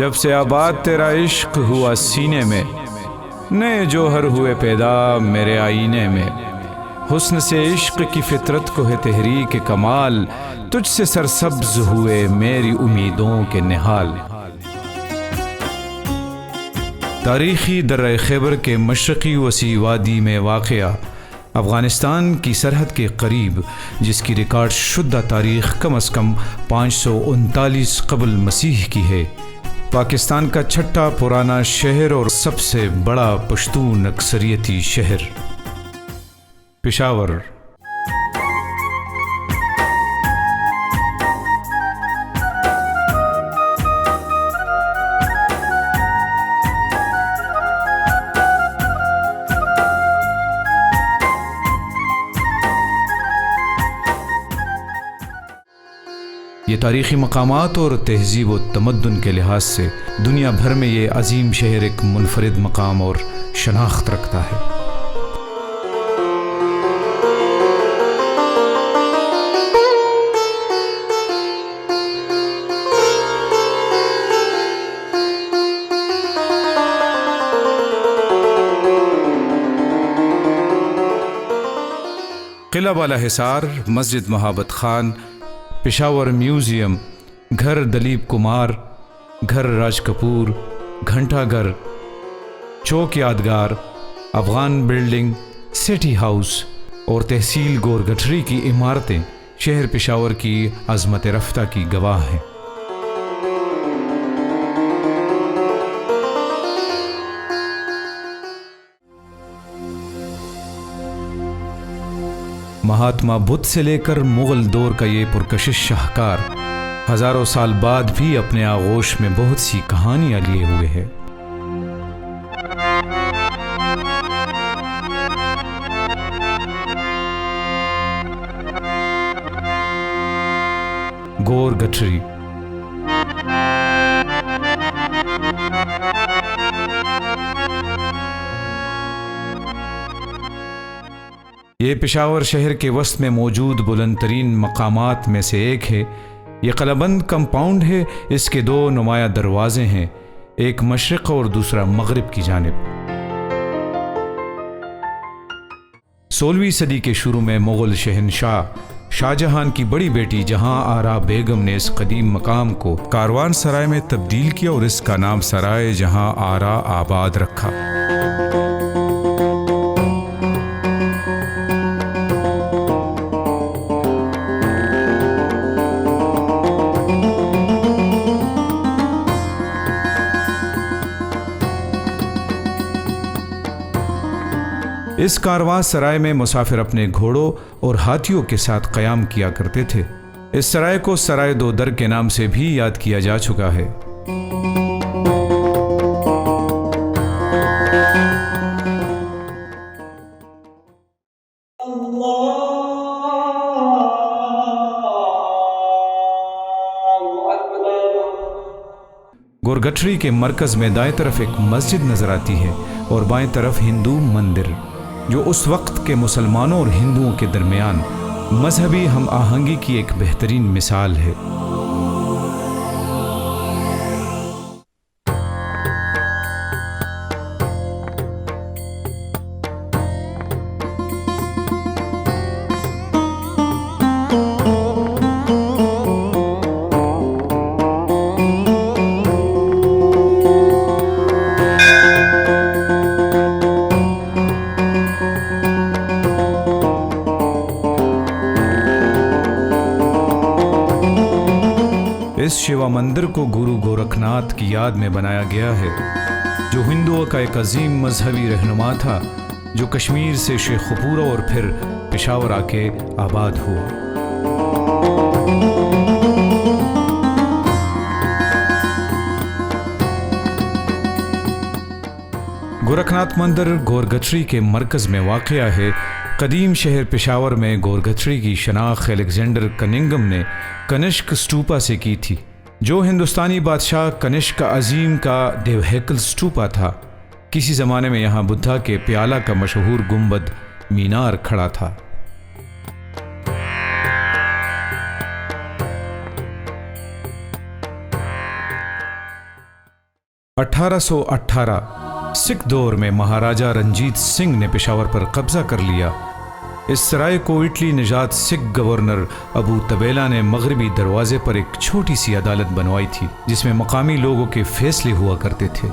جب سے آباد تیرا عشق ہوا سینے میں، نئے جوہر ہوئے پیدا میرے آئینے میں۔ حسن سے عشق کی فطرت کو ہے تحریک کمال، تجھ سے سرسبز ہوئے میری امیدوں کے نہال۔ تاریخی درہ خیبر کے مشرقی وسیع وادی میں واقع افغانستان کی سرحد کے قریب، جس کی ریکارڈ شدہ تاریخ کم از کم 539 قبل مسیح کی ہے، پاکستان کا چھٹا پرانا شہر اور سب سے بڑا پشتون اکثریتی شہر پشاور۔ یہ تاریخی مقامات اور تہذیب و تمدن کے لحاظ سے دنیا بھر میں یہ عظیم شہر ایک منفرد مقام اور شناخت رکھتا ہے۔ قلعہ بالا حصار، مسجد محبت خان، پشاور میوزیم، گھر دلیپ کمار، گھر راج کپور، گھنٹا گھر، چوک یادگار، افغان بلڈنگ، سٹی ہاؤس اور تحصیل گور گٹھری کی عمارتیں شہر پشاور کی عظمت رفتہ کی گواہ ہیں۔ مہاتما بدھ سے لے کر مغل دور کا یہ پرکشش شاہکار ہزاروں سال بعد بھی اپنے آغوش میں بہت سی کہانیاں لیے ہوئے ہے۔ گور گٹھری یہ پشاور شہر کے وسط میں موجود بلند ترین مقامات میں سے ایک ہے۔ یہ قلعہ بند کمپاؤنڈ ہے۔ اس کے دو نمایاں دروازے ہیں، ایک مشرق اور دوسرا مغرب کی جانب۔ 16ویں صدی کے شروع میں مغل شہنشاہ شاہ جہان کی بڑی بیٹی جہاں آرا بیگم نے اس قدیم مقام کو کاروان سرائے میں تبدیل کیا اور اس کا نام سرائے جہاں آرا آباد رکھا۔ اس کارواں سرائے میں مسافر اپنے گھوڑوں اور ہاتھیوں کے ساتھ قیام کیا کرتے تھے۔ اس سرائے کو سرائے دو در کے نام سے بھی یاد کیا جا چکا ہے۔ گورگٹھری کے مرکز میں دائیں طرف ایک مسجد نظر آتی ہے اور بائیں طرف ہندو مندر، جو اس وقت کے مسلمانوں اور ہندوؤں کے درمیان مذہبی ہم آہنگی کی ایک بہترین مثال ہے۔ اس شیوا مندر کو گرو گورکھناتھ کی یاد میں بنایا گیا ہے، جو ہندوؤں کا ایک عظیم مذہبی رہنما تھا، جو کشمیر سے شیخ پورہ اور پھر پشاور آ کے آباد ہوا۔ گورکھناتھ مندر گورگٹھری کے مرکز میں واقع ہے۔ قدیم شہر پشاور میں گورگٹھری کی شناخت الیگزینڈر کننگھم نے کنشک اسٹوپا سے کی تھی، جو ہندوستانی بادشاہ کنشک عظیم کا دیو ہیکل اسٹوپا تھا۔ کسی زمانے میں یہاں بدھا کے پیالہ کا مشہور گنبد مینار کھڑا تھا۔ 1818 सिख दौर में महाराजा रंजीत सिंह ने पेशावर पर कब्जा कर लिया। इस सराय को इटली निजात सिख गवर्नर अबू तबेला ने मगरबी दरवाजे पर एक छोटी सी अदालत बनवाई थी, जिसमें मकामी लोगों के फैसले हुआ करते थे।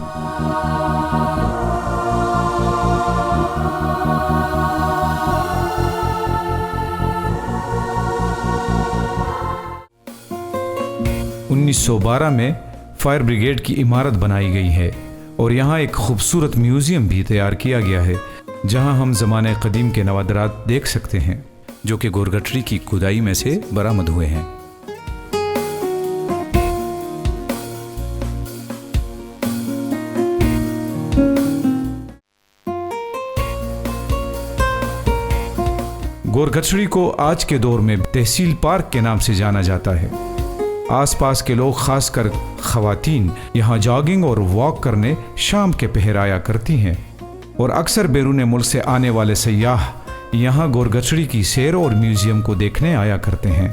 उन्नीस 1912 में फायर ब्रिगेड की इमारत बनाई गई है और यहाँ एक खूबसूरत म्यूजियम भी तैयार किया गया है, जहाँ हम ज़माने कदीम के नवादरात देख सकते हैं जो कि गोरगटरी की खुदाई में से बरामद हुए हैं। गोरगटरी को आज के दौर में तहसील पार्क के नाम से जाना जाता है। आसपास के लोग, खासकर ख़वातीन, यहाँ जॉगिंग और वॉक करने शाम के पहर आया करती हैं और अक्सर बैरून मुल्क से आने वाले सयाह यहाँ गोरगटरी की सैर और म्यूज़ियम को देखने आया करते हैं।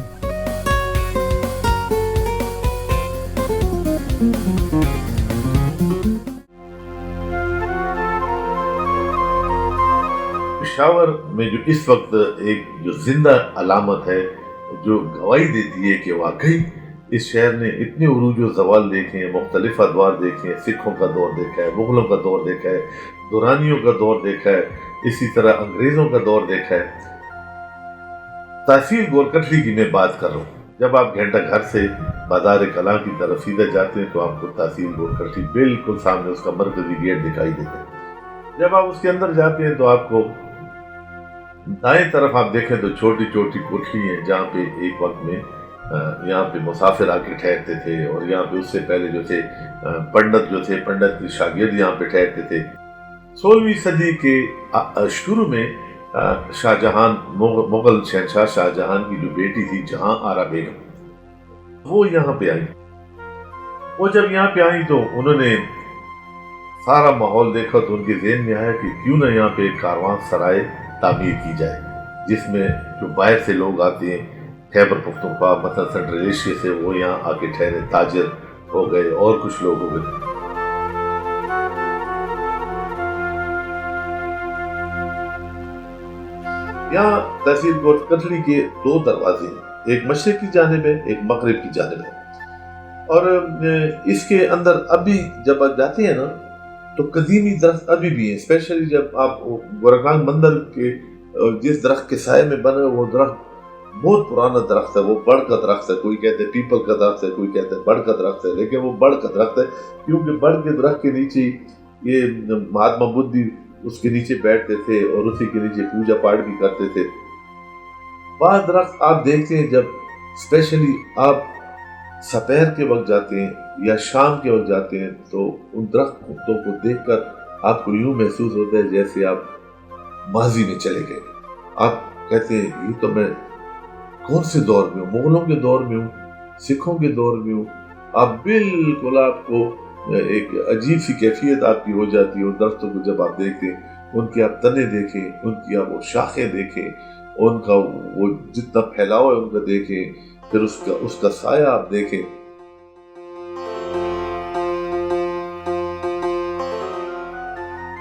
पेशावर में जो इस वक्त एक जो जिंदा अलामत है, जो गवाही देती है कि वाकई इस शहर ने इतने उरूज व ज़वाल देखे हैं, मुख्तलिफ अदवार देखे हैं, सिखों का दौर देखा है, मुग़लों का दौर देखा है, दुरानियों का दौर देखा है, इसी तरह अंग्रेज़ों का दौर देखा है। तहसील गोरगटरी की मैं बात कर रहा हूँ। जब आप घंटा घर से बाजार कलां की तरफ सीधे जाते हैं तो आपको तहसील गोरगटरी बिल्कुल सामने उसका मरकजी गेट दिखाई देता है। जब आप उसके अंदर जाते हैं तो आपको दाएं तरफ आप देखें तो छोटी छोटी कोठरी हैं, जहाँ पे एक वक्त में यहाँ पे मुसाफिर आके ठहरते थे और यहाँ पे उससे पहले जो थे पंडित की शागिर्द यहाँ पे ठहरते थे। 16वीं सदी के शुरू में शाहजहां, मुगल शहंशाह शाहजहां की जो बेटी थी जहां आरा बेगम, वो यहाँ पे आई। वो जब यहाँ पे आई तो उन्होंने सारा माहौल देखा तो उनके ज़हन में आया कि क्यों ना यहाँ पे एक कारवां सराय तामीर की जाए, जिसमें जो बाहर से लोग आते हैं, खैबर पख्तूनख्वा मतलब सेंट्रल एशिया से, वो यहाँ आके ठहरे, ताजिर हो गए और कुछ लोग हो गए। यहाँ तहसील गोरगटरी के 2 दरवाजे हैं, एक मशरिक की जानिब है, एक मगरिब की जानिब है। और इसके अंदर अभी जब आप जाते हैं ना तो कदीमी दरख्त अभी भी है। स्पेशली जब आप गोरखनाथ मंदिर के जिस दरख्त के साये में बने, वो दरख्त बहुत पुराना दरख्त है, वो बड़ का दरख्त है। कोई कहते हैं पीपल का दरख्त है, कोई कहते हैं बड़ का दरख्त है, लेकिन वो बड़ का दरख्त है क्योंकि बड़ के दरख्त के नीचे ये महात्मा बुद्ध उसके नीचे बैठते थे और उसी के नीचे पूजा पाठ भी करते थे। बाद दरख्त आप देखते हैं जब स्पेशली आप सपहर के वक्त जाते हैं या शाम के वक्त जाते हैं तो उन दरख्तों को देखकर आपको यूं महसूस होता है जैसे आप माजी में चले गए। आप कहते हैं ये तो मैं कौन से दौर में हूँ, मुगलों के दौर में हूँ, सिखों के दौर में हूँ। आप बिल्कुल, आपको एक अजीब सी कैफियत आपकी हो जाती है। उन दरख्तों को जब आप देखें, उनके आप तने देखें, उनकी आप वो शाखें देखें, उनका वो जितना फैलाव है उनका देखें, फिर उसका साया आप देखें।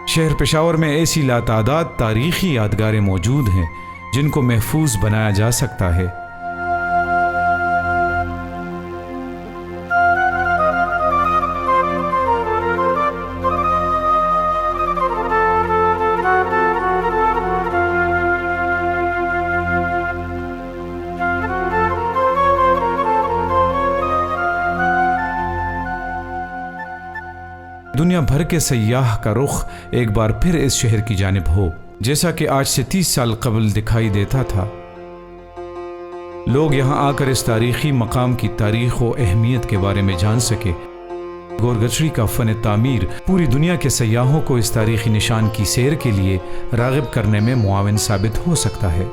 शहर पेशावर में ऐसी लातादाद तारीखी यादगारें मौजूद हैं जिनको महफूज बनाया जा सकता है। दुनिया भर के सयाह का रुख एक बार फिर इस शहर की जानिब हो, जैसा कि आज से 30 साल कबल दिखाई देता था। लोग यहाँ आकर इस तारीखी मकाम की तारीख व अहमियत के बारे में जान सके। गोरगटरी का फ़न तामीर पूरी दुनिया के सयाहों को इस तारीखी निशान की सैर के लिए राग़िब करने में मुआविन साबित हो सकता है।